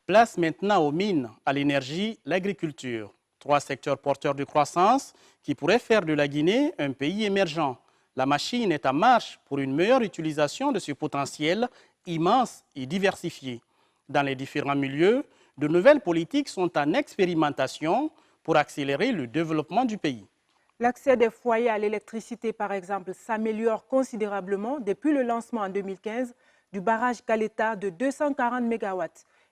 Place maintenant aux mines, à l'énergie, l'agriculture. 3 secteurs porteurs de croissance qui pourraient faire de la Guinée un pays émergent. La machine est en marche pour une meilleure utilisation de ce potentiel immense et diversifié. Dans les différents milieux, de nouvelles politiques sont en expérimentation pour accélérer le développement du pays. L'accès des foyers à l'électricité, par exemple, s'améliore considérablement depuis le lancement en 2015 du barrage Caleta de 240 MW.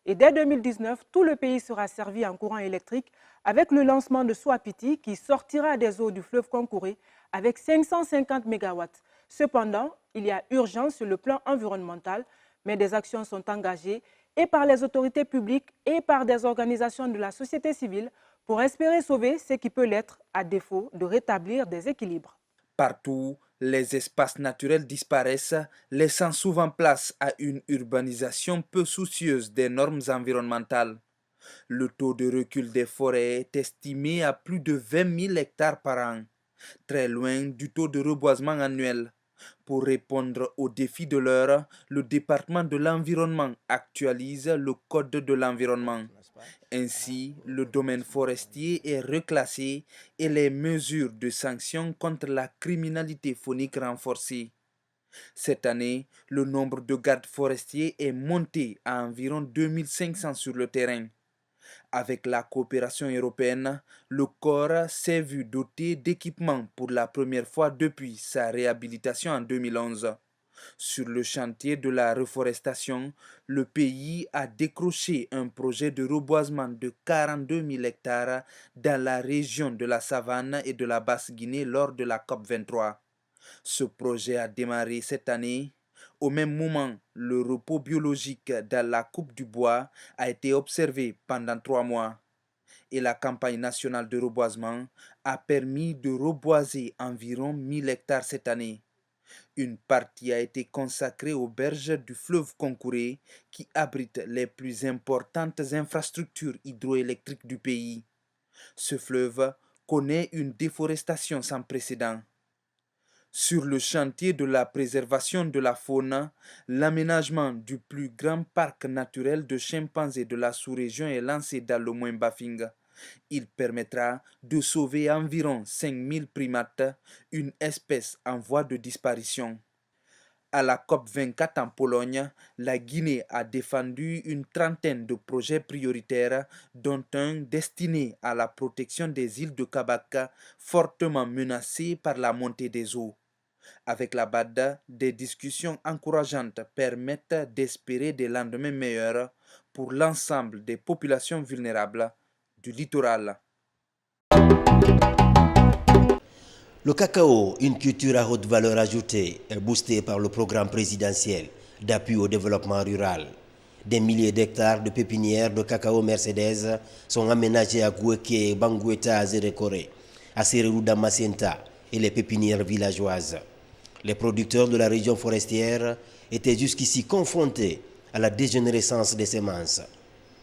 Et dès 2019, tout le pays sera servi en courant électrique avec le lancement de Souapiti qui sortira des eaux du fleuve Concouré avec 550 MW. Cependant, il y a urgence sur le plan environnemental, mais des actions sont engagées et par les autorités publiques et par des organisations de la société civile pour espérer sauver ce qui peut l'être à défaut de rétablir des équilibres. Partout, les espaces naturels disparaissent, laissant souvent place à une urbanisation peu soucieuse des normes environnementales. Le taux de recul des forêts est estimé à plus de 20 000 hectares par an, très loin du taux de reboisement annuel. Pour répondre aux défis de l'heure, le département de l'environnement actualise le code de l'environnement. Ainsi, le domaine forestier est reclassé et les mesures de sanction contre la criminalité faunique renforcées. Cette année, le nombre de gardes forestiers est monté à environ 2500 sur le terrain. Avec la coopération européenne, le corps s'est vu doté d'équipements pour la première fois depuis sa réhabilitation en 2011. Sur le chantier de la reforestation, le pays a décroché un projet de reboisement de 42 000 hectares dans la région de la Savane et de la Basse-Guinée lors de la COP23. Ce projet a démarré cette année. Au même moment, le repos biologique dans la coupe du bois a été observé pendant 3 mois. Et la campagne nationale de reboisement a permis de reboiser environ 1000 hectares cette année. Une partie a été consacrée aux berges du fleuve Concouré qui abrite les plus importantes infrastructures hydroélectriques du pays. Ce fleuve connaît une déforestation sans précédent. Sur le chantier de la préservation de la faune, l'aménagement du plus grand parc naturel de chimpanzés de la sous-région est lancé dans le Mouin-Bafing. Il permettra de sauver environ 5000 primates, une espèce en voie de disparition. À la COP24 en Pologne, la Guinée a défendu une trentaine de projets prioritaires, dont un destiné à la protection des îles de Kabaka, fortement menacées par la montée des eaux. Avec la BAD, des discussions encourageantes permettent d'espérer des lendemains meilleurs pour l'ensemble des populations vulnérables du littoral. Le cacao, une culture à haute valeur ajoutée, est boosté par le programme présidentiel d'appui au développement rural. Des milliers d'hectares de pépinières de cacao Mercedes sont aménagés à Goueke, Bangueta, Azérekore, à Sererou Damascenta et les pépinières villageoises. Les producteurs de la région forestière étaient jusqu'ici confrontés à la dégénérescence des semences.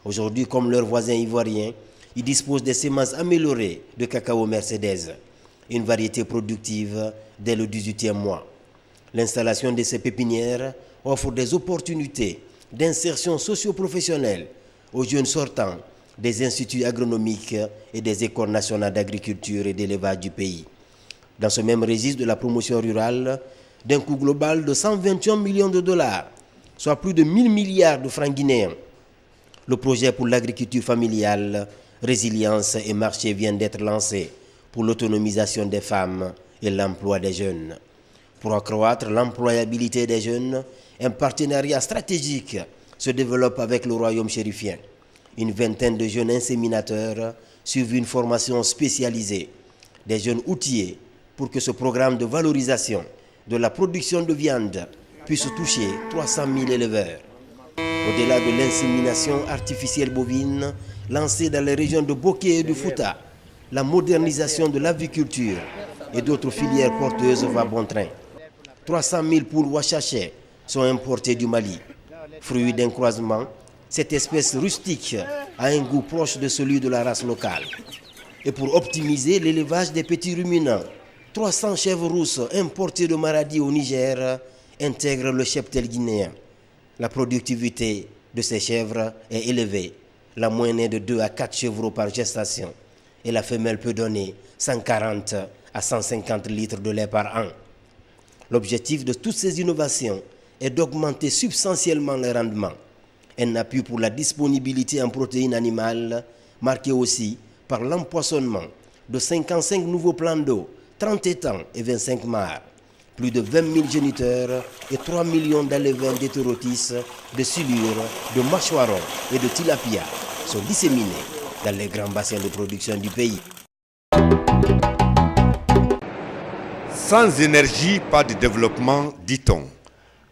Aujourd'hui, comme leurs voisins ivoiriens, ils disposent des semences améliorées de cacao Mercedes, une variété productive dès le 18e mois. L'installation de ces pépinières offre des opportunités d'insertion socio-professionnelle aux jeunes sortants des instituts agronomiques et des écoles nationales d'agriculture et d'élevage du pays. Dans ce même registre de la promotion rurale, d'un coût global de 121 millions de dollars, soit plus de 1000 milliards de francs guinéens, le projet pour l'agriculture familiale, résilience et marché vient d'être lancé pour l'autonomisation des femmes et l'emploi des jeunes. Pour accroître l'employabilité des jeunes, un partenariat stratégique se développe avec le royaume chérifien. Une vingtaine de jeunes inséminateurs suivent une formation spécialisée, des jeunes outillés pour que ce programme de valorisation de la production de viande puisse toucher 300 000 éleveurs. Au-delà de l'insémination artificielle bovine lancée dans les régions de Boké et de Fouta, la modernisation de l'aviculture et d'autres filières porteuses va bon train. 300 000 poules Wachaché sont importées du Mali. Fruit d'un croisement, cette espèce rustique a un goût proche de celui de la race locale. Et pour optimiser l'élevage des petits ruminants, 300 chèvres rousses importées de Maradi au Niger intègrent le cheptel guinéen. La productivité de ces chèvres est élevé. La moyenne est de 2 à 4 chevreaux par gestation et la femelle peut donner 140 à 150 litres de lait par an. L'objectif de toutes ces innovations est d'augmenter substantiellement le rendement. Un appui pour la disponibilité en protéines animales, marqué aussi par l'empoisonnement de 55 nouveaux plans d'eau, 30 étangs et 25 mares. Plus de 20 000 géniteurs et 3 millions d'alevins d'hétérotis, de silures, de mâchoirons et de tilapia sont disséminés dans les grands bassins de production du pays. Sans énergie, pas de développement, dit-on.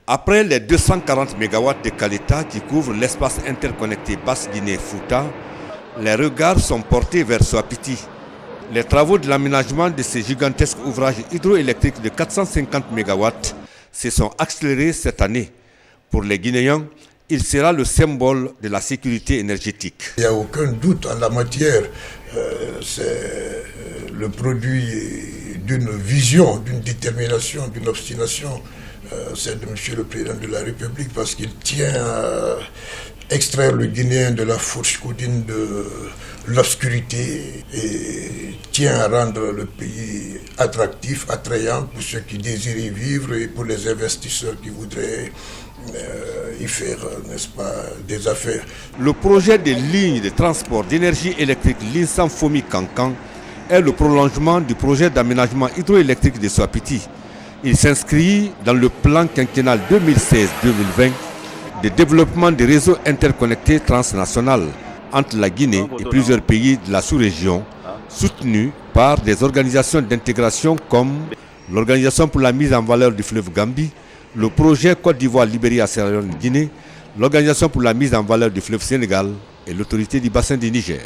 Après les 240 MW de Caleta qui couvrent l'espace interconnecté Basse-Guinée-Fouta, les regards sont portés vers Soapiti. Les travaux de l'aménagement de ces gigantesques ouvrages hydroélectriques de 450 MW se sont accélérés cette année. Pour les Guinéens, il sera le symbole de la sécurité énergétique. Il n'y a aucun doute en la matière. C'est le produit d'une vision, d'une détermination, d'une obstination. C'est de M. le Président de la République parce qu'il tient à extraire le Guinéen de la fourche coudine de l'obscurité et tient à rendre le pays attractif, attrayant pour ceux qui désirent y vivre et pour les investisseurs qui voudraient y faire, n'est-ce pas, des affaires. Le projet de ligne de transport d'énergie électrique Linsan-Fomi-Kankan est le prolongement du projet d'aménagement hydroélectrique de Soapiti. Il s'inscrit dans le plan quinquennal 2016-2020 de développement des réseaux interconnectés transnationaux entre la Guinée et plusieurs pays de la sous-région, soutenus par des organisations d'intégration comme l'Organisation pour la mise en valeur du fleuve Gambie, le projet Côte d'Ivoire-Libéria-Sierra Leone-Guinée, l'Organisation pour la mise en valeur du fleuve Sénégal et l'Autorité du bassin du Niger.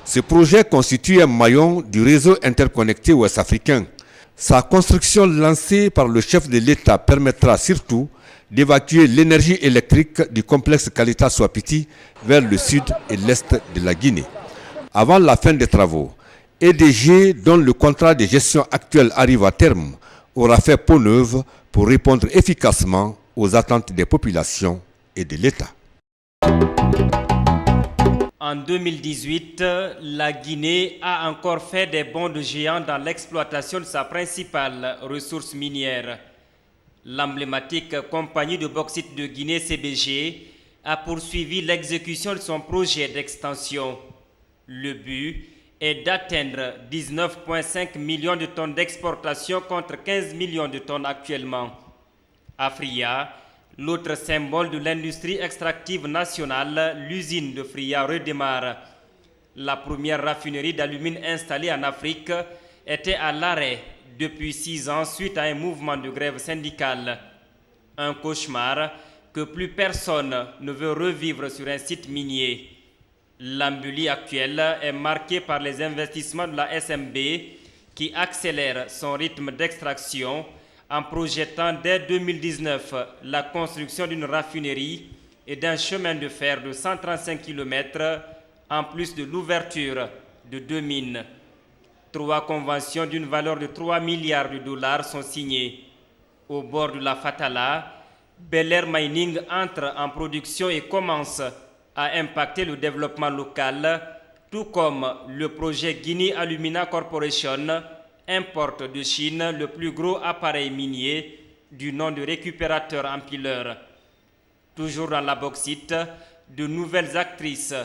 Ce projet constitue un maillon du réseau interconnecté ouest-africain. Sa construction lancée par le chef de l'État permettra surtout d'évacuer l'énergie électrique du complexe Caleta Soapiti vers le sud et l'est de la Guinée. Avant la fin des travaux, EDG, dont le contrat de gestion actuel arrive à terme, aura fait peau neuve pour répondre efficacement aux attentes des populations et de l'État. En 2018, la Guinée a encore fait des bonds de géant dans l'exploitation de sa principale ressource minière. L'emblématique compagnie de bauxite de Guinée CBG a poursuivi l'exécution de son projet d'extension. Le but est d'atteindre 19,5 millions de tonnes d'exportation contre 15 millions de tonnes actuellement. Afria, l'autre symbole de l'industrie extractive nationale, l'usine de Fria redémarre. La première raffinerie d'alumine installée en Afrique était à l'arrêt depuis 6 ans suite à un mouvement de grève syndicale. Un cauchemar que plus personne ne veut revivre sur un site minier. L'Ambuli actuelle est marquée par les investissements de la SMB qui accélère son rythme d'extraction en projetant dès 2019 la construction d'une raffinerie et d'un chemin de fer de 135 km en plus de l'ouverture de 2 mines. 3 conventions d'une valeur de 3 milliards de dollars sont signées. Au bord de la Fatala, Bel Air Mining entre en production et commence à impacter le développement local, tout comme le projet Guinea Alumina Corporation importe de Chine le plus gros appareil minier du nom de récupérateur empileur. Toujours dans la bauxite, de nouvelles actrices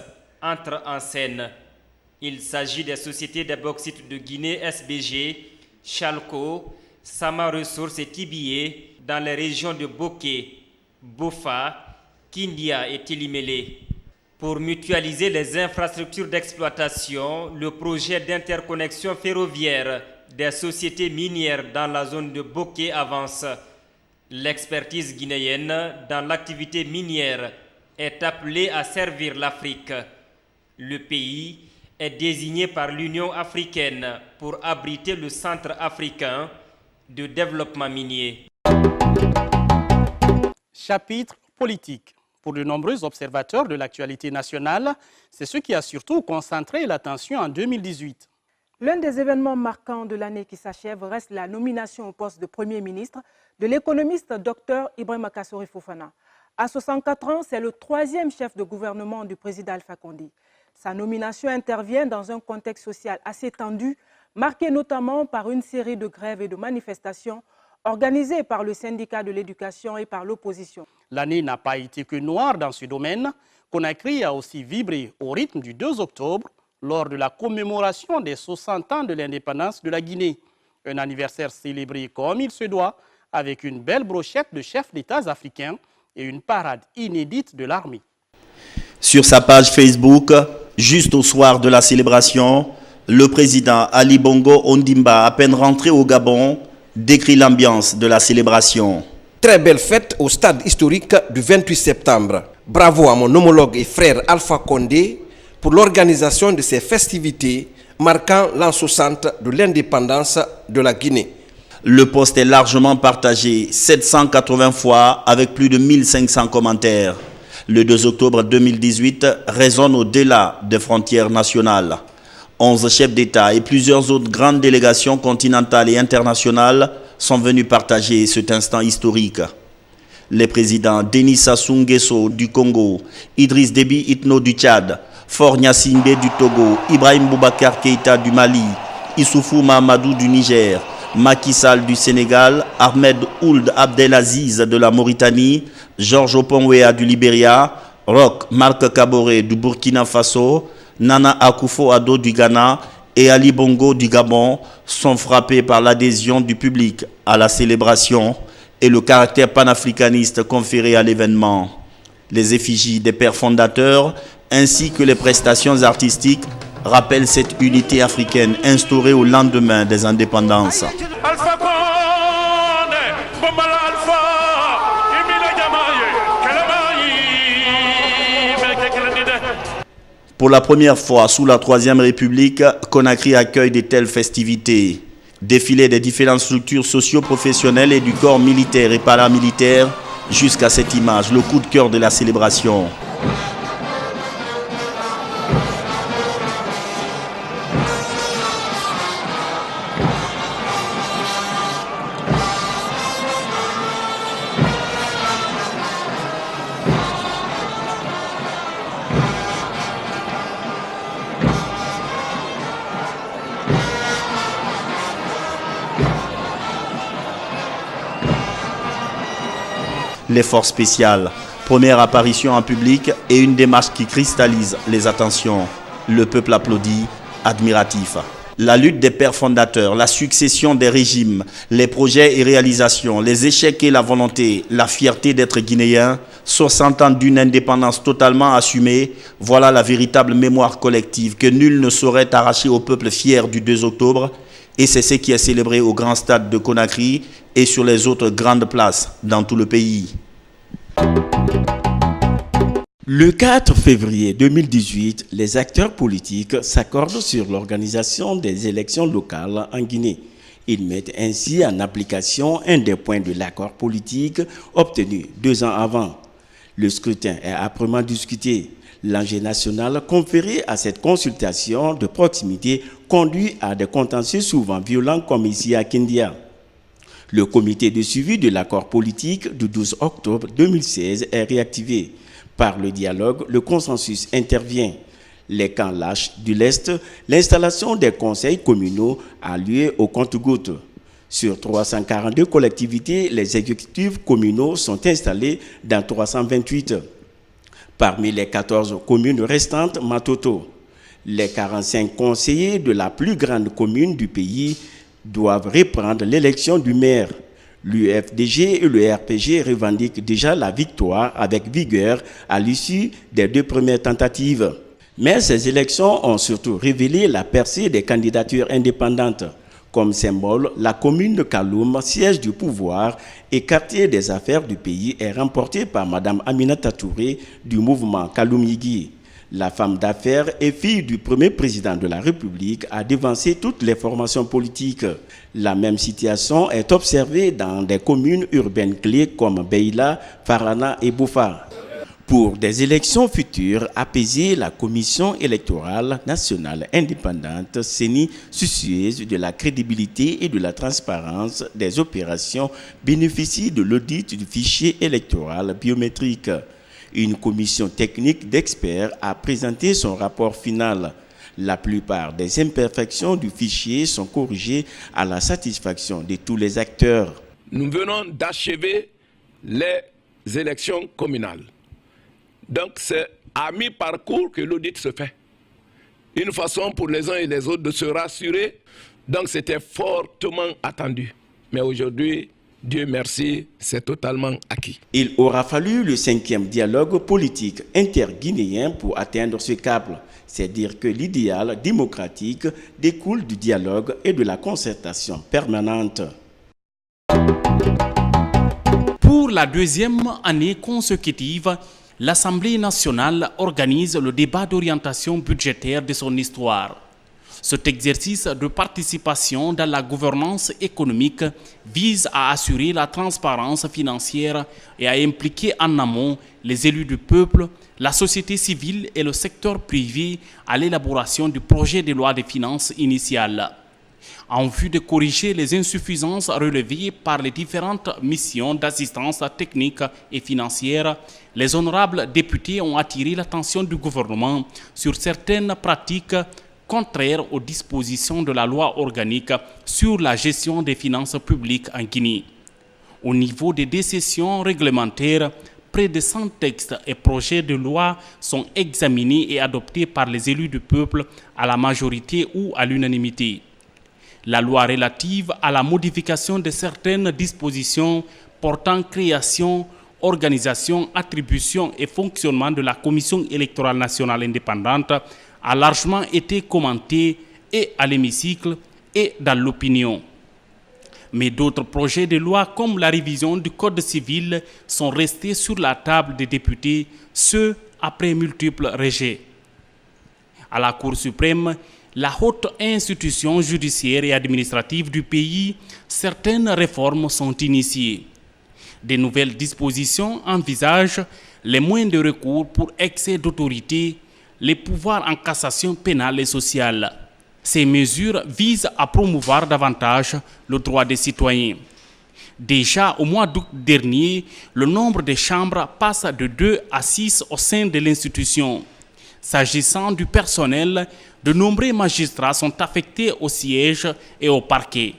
entrent en scène. Il s'agit des sociétés de bauxite de Guinée SBG, Chalco, Sama Ressources et Tibié dans les régions de Boké, Bofa, Kindia et Tilimélé. Pour mutualiser les infrastructures d'exploitation, le projet d'interconnexion ferroviaire des sociétés minières dans la zone de Boké avance. L'expertise guinéenne dans l'activité minière est appelée à servir l'Afrique. Le pays est désigné par l'Union africaine pour abriter le Centre africain de développement minier. Chapitre politique. Pour de nombreux observateurs de l'actualité nationale, c'est ce qui a surtout concentré l'attention en 2018. L'un des événements marquants de l'année qui s'achève reste la nomination au poste de Premier ministre de l'économiste Dr Ibrahima Kassori Fofana. À 64 ans, c'est le 3e chef de gouvernement du président Alpha Condé. Sa nomination intervient dans un contexte social assez tendu, marqué notamment par une série de grèves et de manifestations organisées par le syndicat de l'éducation et par l'opposition. L'année n'a pas été que noire dans ce domaine. Conakry a aussi vibré au rythme du 2 octobre lors de la commémoration des 60 ans de l'indépendance de la Guinée. Un anniversaire célébré comme il se doit, avec une belle brochette de chefs d'État africains et une parade inédite de l'armée. Sur sa page Facebook, juste au soir de la célébration, le président Ali Bongo Ondimba, à peine rentré au Gabon, décrit l'ambiance de la célébration. Très belle fête au stade historique du 28 septembre. Bravo à mon homologue et frère Alpha Condé pour l'organisation de ces festivités marquant l'an 60 de l'indépendance de la Guinée. Le post est largement partagé 780 fois avec plus de 1500 commentaires. Le 2 octobre 2018 résonne au-delà des frontières nationales. 11 chefs d'État et plusieurs autres grandes délégations continentales et internationales sont venus partager cet instant historique. Les présidents Denis Sassou Nguesso du Congo, Idriss Déby Itno du Tchad, Faure Gnassingbé du Togo, Ibrahim Boubacar Keïta du Mali, Issoufou Mahamadou du Niger, Macky Sall du Sénégal, Ahmed Ould Abdelaziz de la Mauritanie, Georges Oponwea du Libéria, Roch Marc Kaboré du Burkina Faso, Nana Akufo-Addo du Ghana et Ali Bongo du Gabon sont frappés par l'adhésion du public à la célébration et le caractère panafricaniste conféré à l'événement. Les effigies des pères fondateurs ainsi que les prestations artistiques rappellent cette unité africaine instaurée au lendemain des indépendances. Pour la première fois sous la Troisième République, Conakry accueille de telles festivités. Défilé des différentes structures socio-professionnelles et du corps militaire et paramilitaire, jusqu'à cette image, le coup de cœur de la célébration. Les forces spéciales, première apparition en public et une démarche qui cristallise les attentions. Le peuple applaudit, admiratif. La lutte des pères fondateurs, la succession des régimes, les projets et réalisations, les échecs et la volonté, la fierté d'être guinéen, 60 ans d'une indépendance totalement assumée, voilà la véritable mémoire collective que nul ne saurait arracher au peuple fier du 2 octobre. Et c'est ce qui est célébré au grand stade de Conakry et sur les autres grandes places dans tout le pays. Le 4 février 2018, les acteurs politiques s'accordent sur l'organisation des élections locales en Guinée. Ils mettent ainsi en application un des points de l'accord politique obtenu 2 ans avant. Le scrutin est âprement discuté. L'enjeu national conféré à cette consultation de proximité conduit à des contentieux souvent violents comme ici à Kindia. Le comité de suivi de l'accord politique du 12 octobre 2016 est réactivé. Par le dialogue, le consensus intervient. Les camps lâchent du lest, l'installation des conseils communaux a lieu au compte-gouttes. Sur 342 collectivités, les exécutifs communaux sont installés dans 328. Parmi les 14 communes restantes, Matoto. Les 45 conseillers de la plus grande commune du pays doivent reprendre l'élection du maire. L'UFDG et le RPG revendiquent déjà la victoire avec vigueur à l'issue des 2 premières tentatives. Mais ces élections ont surtout révélé la percée des candidatures indépendantes. Comme symbole, la commune de Kaloum, siège du pouvoir et quartier des affaires du pays, est remportée par Mme Aminata Touré du mouvement Kaloum Yigui. La femme d'affaires et fille du premier président de la République a devancé toutes les formations politiques. La même situation est observée dans des communes urbaines clés comme Beila, Farana et Boufa. Pour des élections futures apaisées, la Commission électorale nationale indépendante, CENI, soucieuse de la crédibilité et de la transparence des opérations, bénéficie de l'audit du fichier électoral biométrique. Une commission technique d'experts a présenté son rapport final. La plupart des imperfections du fichier sont corrigées à la satisfaction de tous les acteurs. Nous venons d'achever les élections communales. Donc c'est à mi-parcours que l'audit se fait. Une façon pour les uns et les autres de se rassurer. Donc c'était fortement attendu. Mais aujourd'hui, Dieu merci, c'est totalement acquis. Il aura fallu le 5e dialogue politique interguinéen pour atteindre ce cap. C'est dire que l'idéal démocratique découle du dialogue et de la concertation permanente. Pour la deuxième année consécutive, l'Assemblée nationale organise le débat d'orientation budgétaire de son histoire. Cet exercice de participation dans la gouvernance économique vise à assurer la transparence financière et à impliquer en amont les élus du peuple, la société civile et le secteur privé à l'élaboration du projet de loi de finances initiale. En vue de corriger les insuffisances relevées par les différentes missions d'assistance technique et financière, les honorables députés ont attiré l'attention du gouvernement sur certaines pratiques contraires aux dispositions de la loi organique sur la gestion des finances publiques en Guinée. Au niveau des décisions réglementaires, près de 100 textes et projets de loi sont examinés et adoptés par les élus du peuple à la majorité ou à l'unanimité. La loi relative à la modification de certaines dispositions portant création, organisation, attribution et fonctionnement de la Commission électorale nationale indépendante a largement été commentée et à l'hémicycle et dans l'opinion. Mais d'autres projets de loi comme la révision du Code civil sont restés sur la table des députés, ceux après multiples rejets. À la Cour suprême, la haute institution judiciaire et administrative du pays, certaines réformes sont initiées. De nouvelles dispositions envisagent les moyens de recours pour excès d'autorité, les pouvoirs en cassation pénale et sociale. Ces mesures visent à promouvoir davantage le droit des citoyens. Déjà au mois d'août dernier, le nombre de chambres passe de 2 à 6 au sein de l'institution. S'agissant du personnel, de nombreux magistrats sont affectés au siège et au parquet.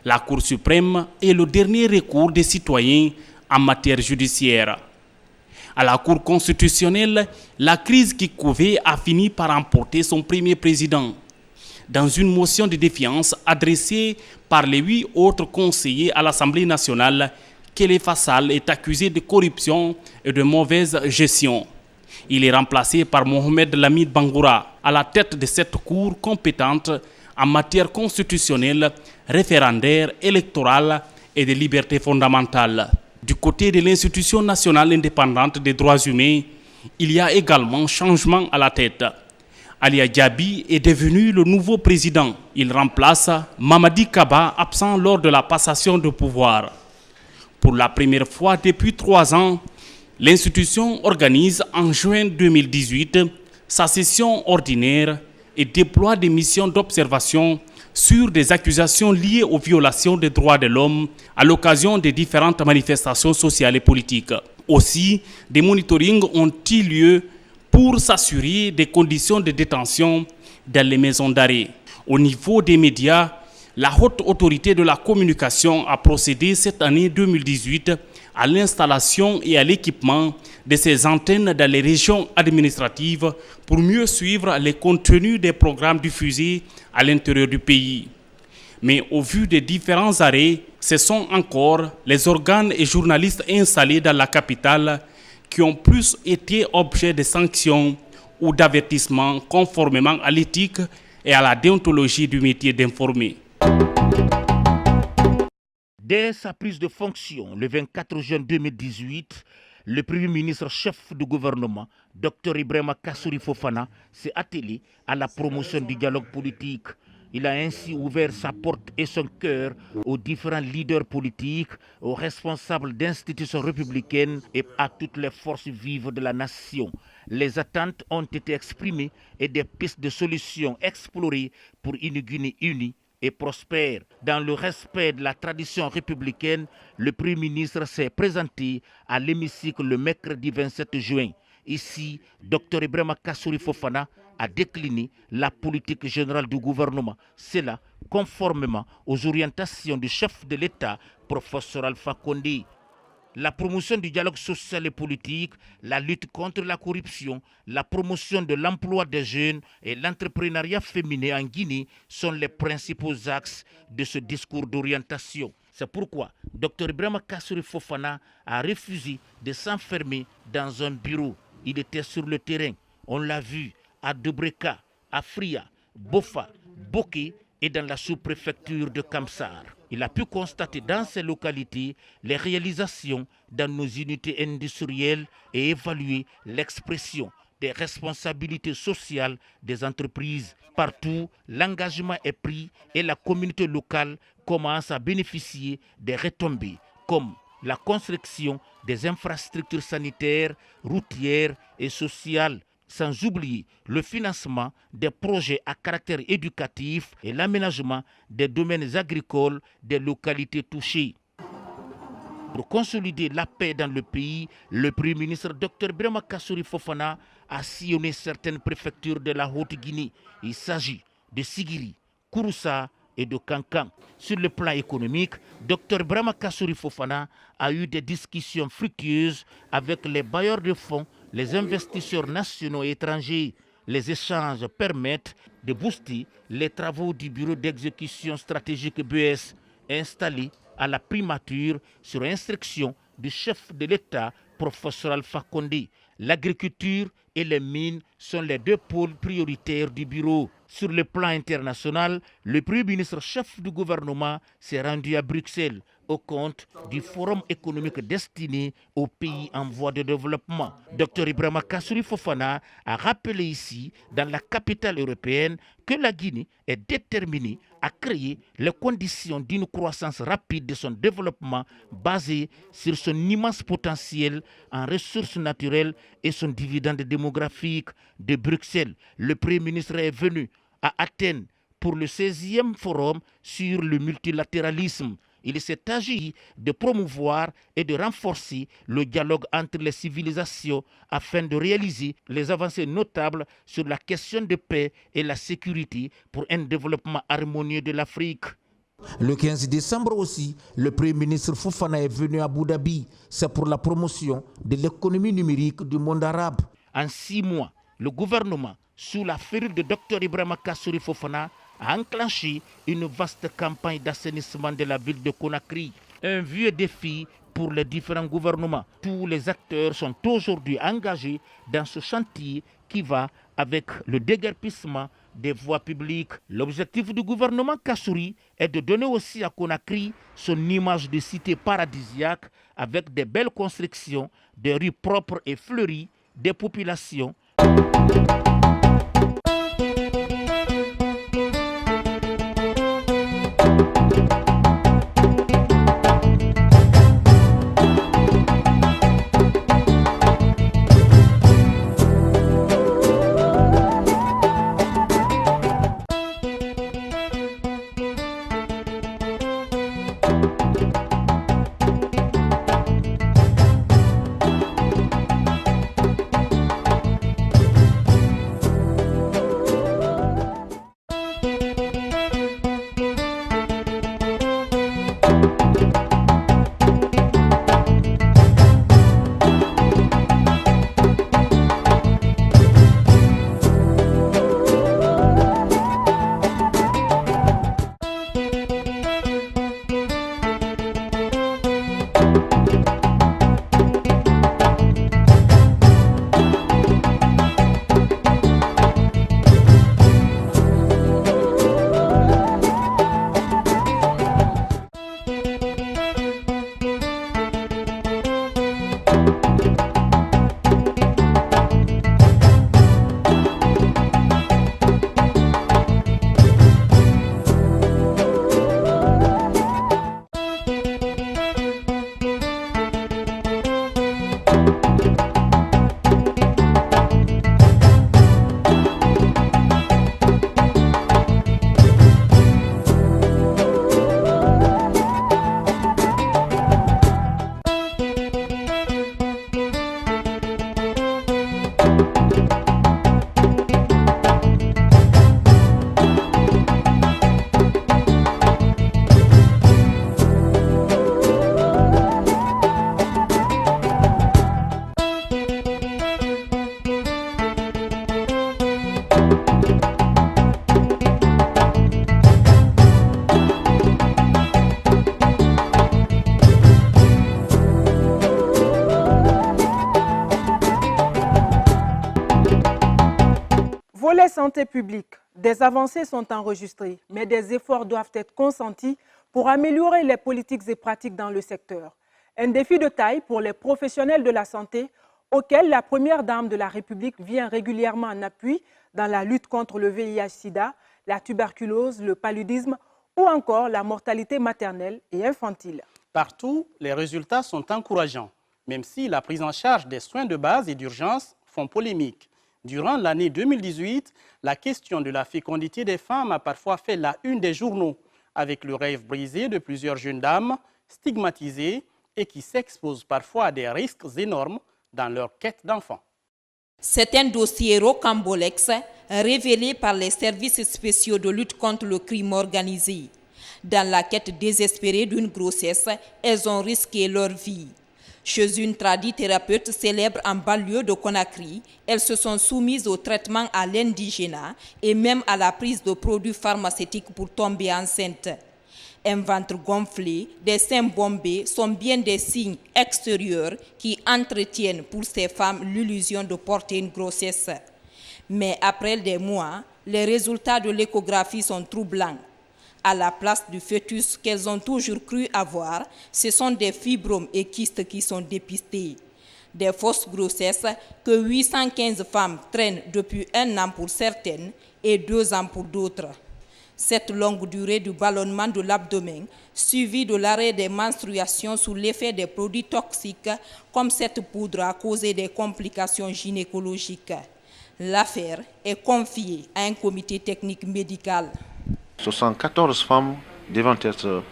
La Cour suprême est le dernier recours des citoyens en matière judiciaire. À la Cour constitutionnelle, la crise qui couvait a fini par emporter son premier président. Dans une motion de défiance adressée par les 8 autres conseillers à l'Assemblée nationale, Khalifa Sall est accusé de corruption et de mauvaise gestion. Il est remplacé par Mohamed Lamine Bangoura à la tête de cette cour compétente en matière constitutionnelle, référendaire, électorale et de libertés fondamentales. Du côté de l'Institution nationale indépendante des droits humains, il y a également changement à la tête. Alia Diaby est devenu le nouveau président. Il remplace Mamadi Kaba, absent lors de la passation de pouvoir. Pour la première fois depuis 3 ans, l'institution organise en juin 2018 sa session ordinaire et déploie des missions d'observation sur des accusations liées aux violations des droits de l'homme à l'occasion des différentes manifestations sociales et politiques. Aussi, des monitorings ont eu lieu pour s'assurer des conditions de détention dans les maisons d'arrêt. Au niveau des médias, la haute autorité de la communication a procédé cette année 2018 à l'installation et à l'équipement de ces antennes dans les régions administratives pour mieux suivre les contenus des programmes diffusés à l'intérieur du pays. Mais au vu des différents arrêts, ce sont encore les organes et journalistes installés dans la capitale qui ont plus été objet de sanctions ou d'avertissements conformément à l'éthique et à la déontologie du métier d'informer. Dès sa prise de fonction, le 24 juin 2018, le Premier ministre chef du gouvernement, Dr Ibrahima Kassouri Fofana, s'est attelé à la promotion du dialogue politique. Il a ainsi ouvert sa porte et son cœur aux différents leaders politiques, aux responsables d'institutions républicaines et à toutes les forces vives de la nation. Les attentes ont été exprimées et des pistes de solutions explorées pour une Guinée unie et prospère. Dans le respect de la tradition républicaine, le Premier ministre s'est présenté à l'hémicycle le mercredi 27 juin. Ici, Dr Ibrahima Kassouri Fofana a décliné la politique générale du gouvernement. Cela conformément aux orientations du chef de l'État, professeur Alpha Condé. La promotion du dialogue social et politique, la lutte contre la corruption, la promotion de l'emploi des jeunes et l'entrepreneuriat féminin en Guinée sont les principaux axes de ce discours d'orientation. C'est pourquoi Dr Ibrahima Kassouri Fofana a refusé de s'enfermer dans un bureau. Il était sur le terrain. On l'a vu à Dobreka, à Fria, Bofa, Boké et dans la sous-préfecture de Kamsar. Il a pu constater dans ces localités les réalisations dans nos unités industrielles et évaluer l'expression des responsabilités sociales des entreprises. Partout, l'engagement est pris et la communauté locale commence à bénéficier des retombées, comme la construction des infrastructures sanitaires, routières et sociales, sans oublier le financement des projets à caractère éducatif et l'aménagement des domaines agricoles des localités touchées. Pour consolider la paix dans le pays, le Premier ministre Dr Ibrahima Kassouri Fofana a sillonné certaines préfectures de la Haute-Guinée. Il s'agit de Sigiri, Kouroussa et de Kankan. Sur le plan économique, Dr Ibrahima Kassouri Fofana a eu des discussions fructueuses avec les bailleurs de fonds, les investisseurs nationaux et étrangers. Les échanges permettent de booster les travaux du bureau d'exécution stratégique BES installé à la primature sur instruction du chef de l'État, professeur Alpha Condé. L'agriculture et les mines sont les deux pôles prioritaires du bureau. Sur le plan international, le Premier ministre chef du gouvernement s'est rendu à Bruxelles au compte du Forum économique destiné aux pays en voie de développement. Dr Ibrahima Kassouri Fofana a rappelé ici, dans la capitale européenne, que la Guinée est déterminée à créer les conditions d'une croissance rapide de son développement basée sur son immense potentiel en ressources naturelles et son dividende démographique. De Bruxelles, le Premier ministre est venu à Athènes pour le 16e forum sur le multilatéralisme. Il s'est agi de promouvoir et de renforcer le dialogue entre les civilisations afin de réaliser les avancées notables sur la question de paix et la sécurité pour un développement harmonieux de l'Afrique. Le 15 décembre aussi, le Premier ministre Fofana est venu à Abu Dhabi. C'est pour la promotion de l'économie numérique du monde arabe. En 6 mois, le gouvernement, sous la férule de Dr Ibrahima Kassouri Fofana, a enclenché une vaste campagne d'assainissement de la ville de Conakry. Un vieux défi pour les différents gouvernements. Tous les acteurs sont aujourd'hui engagés dans ce chantier qui va avec le déguerpissement des voies publiques. L'objectif du gouvernement Kassouri est de donner aussi à Conakry son image de cité paradisiaque avec des belles constructions, des rues propres et fleuries, des populations. volet santé publique, des avancées sont enregistrées, mais des efforts doivent être consentis pour améliorer les politiques et pratiques dans le secteur. Un défi de taille pour les professionnels de la santé auxquels la première dame de la République vient régulièrement en appui dans la lutte contre le VIH-Sida, la tuberculose, le paludisme ou encore la mortalité maternelle et infantile. Partout, les résultats sont encourageants, même si la prise en charge des soins de base et d'urgence font polémique. Durant l'année 2018, la question de la fécondité des femmes a parfois fait la une des journaux, avec le rêve brisé de plusieurs jeunes dames stigmatisées et qui s'exposent parfois à des risques énormes dans leur quête d'enfants. C'est un dossier rocambolesque révélé par les services spéciaux de lutte contre le crime organisé. Dans la quête désespérée d'une grossesse, elles ont risqué leur vie. Chez une tradithérapeute célèbre en banlieue de Conakry, elles se sont soumises au traitement à l'indigénat et même à la prise de produits pharmaceutiques pour tomber enceinte. Un ventre gonflé, des seins bombés sont bien des signes extérieurs qui entretiennent pour ces femmes l'illusion de porter une grossesse. Mais après des mois, les résultats de l'échographie sont troublants. À la place du fœtus qu'elles ont toujours cru avoir, ce sont des fibromes et kystes qui sont dépistés. Des fausses grossesses que 815 femmes traînent depuis 1 an pour certaines et 2 ans pour d'autres. Cette longue durée du ballonnement de l'abdomen, suivie de l'arrêt des menstruations sous l'effet des produits toxiques, comme cette poudre a causé des complications gynécologiques. L'affaire est confiée à un comité technique médical. Ce sont 14 femmes devant être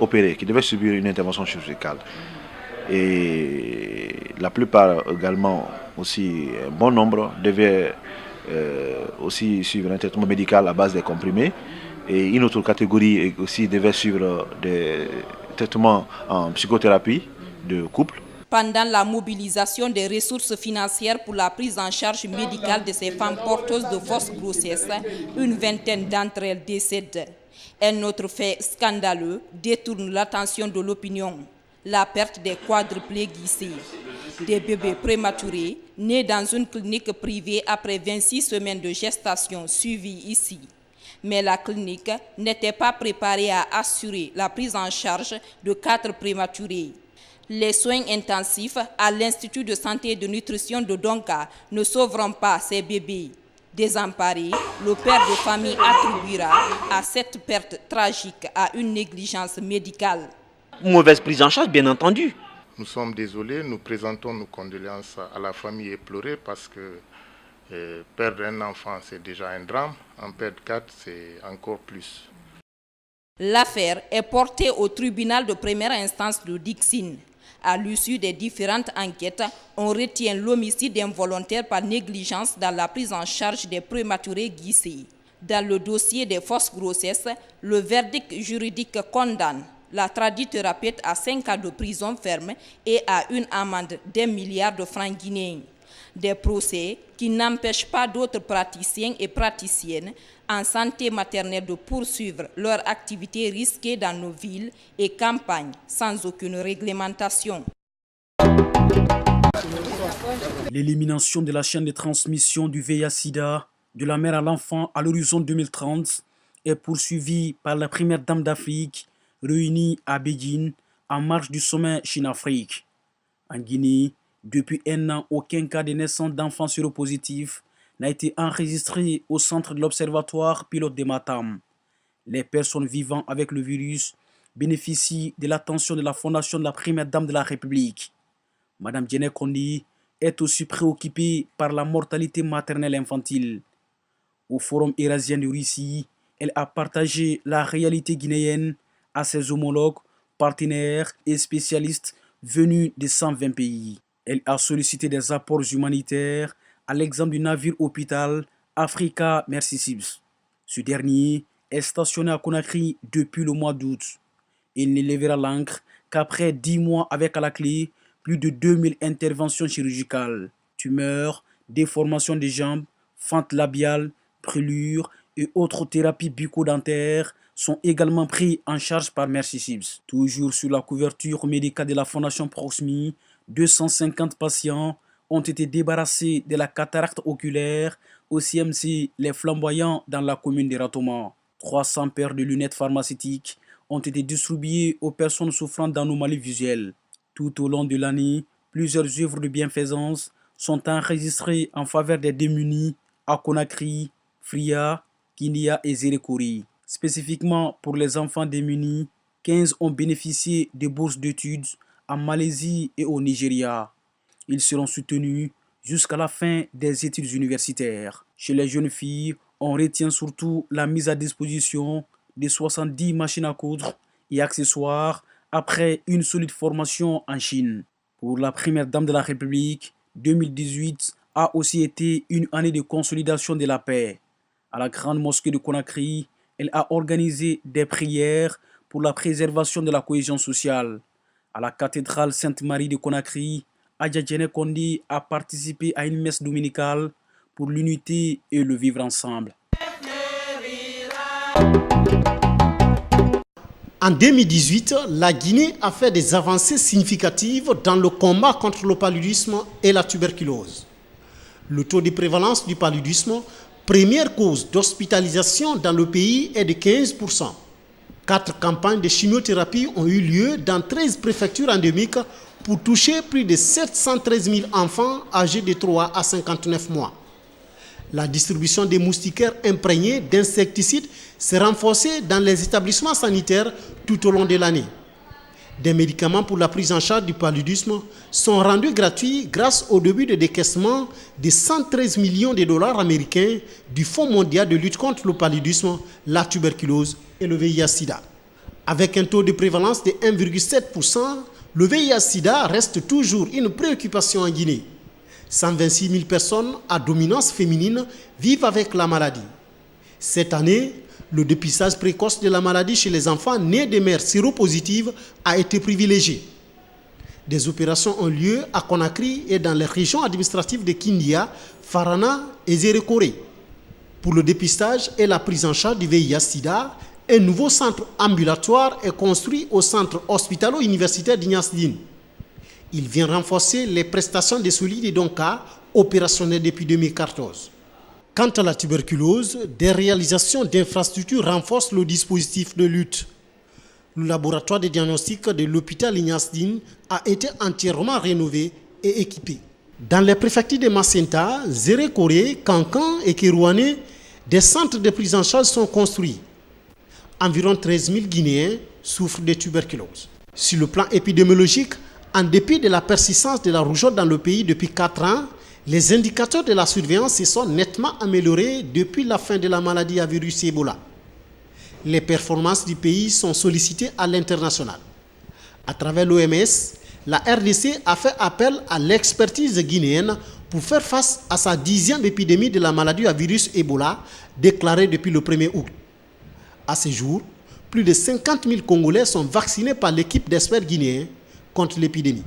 opérées, qui devaient subir une intervention chirurgicale. Et la plupart également, aussi un bon nombre, devaient aussi suivre un traitement médical à base des comprimés. Et une autre catégorie aussi devait suivre des traitements en psychothérapie de couple. Pendant la mobilisation des ressources financières pour la prise en charge médicale de ces femmes porteuses de fausses grossesses, une vingtaine d'entre elles décèdent. Un autre fait scandaleux détourne l'attention de l'opinion, la perte des quadruplés glissés. Des bébés prématurés nés dans une clinique privée après 26 semaines de gestation suivies ici. Mais la clinique n'était pas préparée à assurer la prise en charge de 4 prématurés. Les soins intensifs à l'Institut de santé et de nutrition de Donka ne sauveront pas ces bébés. Désemparé, le père de famille attribuera à cette perte tragique à une négligence médicale. Mauvaise prise en charge, bien entendu. Nous sommes désolés, nous présentons nos condoléances à la famille éplorée parce que perdre un enfant, c'est déjà un drame. En perdre 4, c'est encore plus. L'affaire est portée au tribunal de première instance de Dixine. À l'issue des différentes enquêtes, on retient l'homicide involontaire par négligence dans la prise en charge des prématurés glissés. Dans le dossier des fausses grossesses, le verdict juridique condamne la tradithérapeute à 5 ans de prison ferme et à une amende d'1 milliard de francs guinéens. Des procès qui n'empêchent pas d'autres praticiens et praticiennes en santé maternelle de poursuivre leur activité risquée dans nos villes et campagnes sans aucune réglementation. L'élimination de la chaîne de transmission du VIH-Sida de la mère à l'enfant à l'horizon 2030 est poursuivie par la première dame d'Afrique réunie à Béguine en marge du sommet Chine-Afrique. En Guinée, depuis 1 an, aucun cas de naissance d'enfants séropositifs n'a été enregistré au centre de l'observatoire pilote de Matam. Les personnes vivant avec le virus bénéficient de l'attention de la Fondation de la Première Dame de la République. Madame Djené Kondi est aussi préoccupée par la mortalité maternelle infantile. Au Forum Eurasien de Russie, elle a partagé la réalité guinéenne à ses homologues, partenaires et spécialistes venus de 120 pays. Elle a sollicité des apports humanitaires à l'exemple du navire hôpital Africa Mercy. Ce dernier est stationné à Conakry depuis le mois d'août. Il ne lèvera l'ancre qu'après 10 mois avec à la clé plus de 2000 interventions chirurgicales, tumeurs, déformations des jambes, fentes labiales, brûlures et autres thérapies bucco-dentaires sont également pris en charge par Mercy. Toujours sur la couverture médicale de la Fondation Proxmi, 250 patients ont été débarrassés de la cataracte oculaire au CMC Les Flamboyants dans la commune de Ratoma. 300 paires de lunettes pharmaceutiques ont été distribuées aux personnes souffrant d'anomalies visuelles. Tout au long de l'année, plusieurs œuvres de bienfaisance sont enregistrées en faveur des démunis à Conakry, Fria, Kindia et Zérékori. Spécifiquement pour les enfants démunis, 15 ont bénéficié de bourses d'études en Malaisie et au Nigeria. Ils seront soutenus jusqu'à la fin des études universitaires. Chez les jeunes filles, on retient surtout la mise à disposition de 70 machines à coudre et accessoires après une solide formation en Chine. Pour la première dame de la République, 2018 a aussi été une année de consolidation de la paix. À la grande mosquée de Conakry, elle a organisé des prières pour la préservation de la cohésion sociale. À la cathédrale Sainte-Marie de Conakry, Adja Djene Kondi a participé à une messe dominicale pour l'unité et le vivre ensemble. En 2018, la Guinée a fait des avancées significatives dans le combat contre le paludisme et la tuberculose. Le taux de prévalence du paludisme, première cause d'hospitalisation dans le pays, est de 15%. 4 campagnes de chimiothérapie ont eu lieu dans 13 préfectures endémiques pour toucher plus de 713 000 enfants âgés de 3 à 59 mois. La distribution des moustiquaires imprégnés d'insecticides s'est renforcée dans les établissements sanitaires tout au long de l'année. Des médicaments pour la prise en charge du paludisme sont rendus gratuits grâce au début de décaissement de 113 millions de dollars américains du Fonds mondial de lutte contre le paludisme, la tuberculose et le VIH-Sida. Avec un taux de prévalence de 1,7%, le VIH-Sida reste toujours une préoccupation en Guinée. 126 000 personnes à dominance féminine vivent avec la maladie. Cette année, le dépistage précoce de la maladie chez les enfants nés de mères séropositives a été privilégié. Des opérations ont lieu à Conakry et dans les régions administratives de Kindia, Farana et Zérékori. Pour le dépistage et la prise en charge du VIH-Sida, un nouveau centre ambulatoire est construit au centre hospitalo-universitaire d'Ignasdine. Il vient renforcer les prestations de soins de Donka, opérationnelles depuis 2014. Quant à la tuberculose, des réalisations d'infrastructures renforcent le dispositif de lutte. Le laboratoire de diagnostic de l'hôpital Ignasdine a été entièrement rénové et équipé. Dans les préfectures de Macenta, Zérékori, Kankan et Kérouané, des centres de prise en charge sont construits. Environ 13 000 Guinéens souffrent de tuberculose. Sur le plan épidémiologique, en dépit de la persistance de la rougeole dans le pays depuis 4 ans, les indicateurs de la surveillance se sont nettement améliorés depuis la fin de la maladie à virus Ebola. Les performances du pays sont sollicitées à l'international. À travers l'OMS, la RDC a fait appel à l'expertise guinéenne pour faire face à sa 10e épidémie de la maladie à virus Ebola, déclarée depuis le 1er août. À ce jour, plus de 50 000 Congolais sont vaccinés par l'équipe d'experts guinéens contre l'épidémie.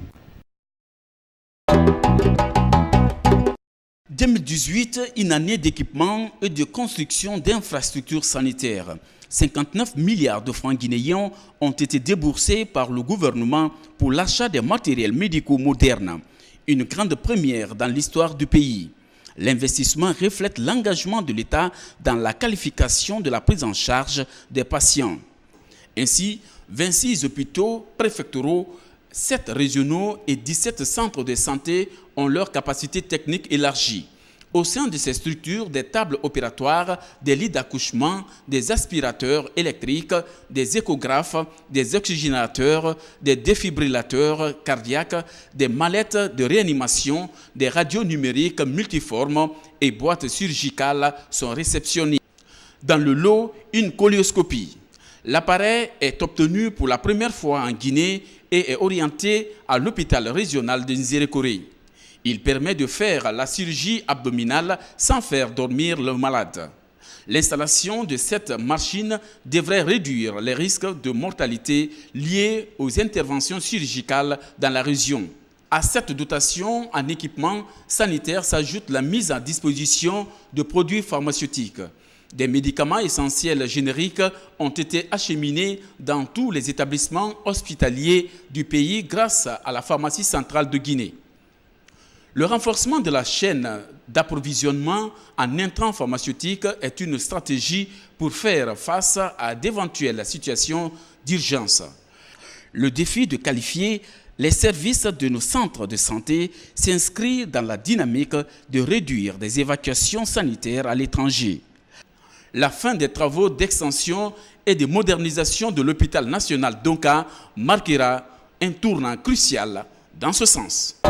2018, une année d'équipement et de construction d'infrastructures sanitaires. 59 milliards de francs guinéens ont été déboursés par le gouvernement pour l'achat des matériels médicaux modernes. Une grande première dans l'histoire du pays. L'investissement reflète l'engagement de l'État dans la qualification de la prise en charge des patients. Ainsi, 26 hôpitaux préfectoraux, 7 régionaux et 17 centres de santé ont leur capacité technique élargie. Au sein de ces structures, des tables opératoires, des lits d'accouchement, des aspirateurs électriques, des échographes, des oxygénateurs, des défibrillateurs cardiaques, des mallettes de réanimation, des radios numériques multiformes et boîtes chirurgicales sont réceptionnées. Dans le lot, une colioscopie. L'appareil est obtenu pour la première fois en Guinée et est orienté à l'hôpital régional de Zérékori. Il permet de faire la chirurgie abdominale sans faire dormir le malade. L'installation de cette machine devrait réduire les risques de mortalité liés aux interventions chirurgicales dans la région. À cette dotation en équipement sanitaire s'ajoute la mise à disposition de produits pharmaceutiques. Des médicaments essentiels génériques ont été acheminés dans tous les établissements hospitaliers du pays grâce à la pharmacie centrale de Guinée. Le renforcement de la chaîne d'approvisionnement en intrants pharmaceutiques est une stratégie pour faire face à d'éventuelles situations d'urgence. Le défi de qualifier les services de nos centres de santé s'inscrit dans la dynamique de réduire des évacuations sanitaires à l'étranger. La fin des travaux d'extension et de modernisation de l'hôpital national d'Onka marquera un tournant crucial dans ce sens.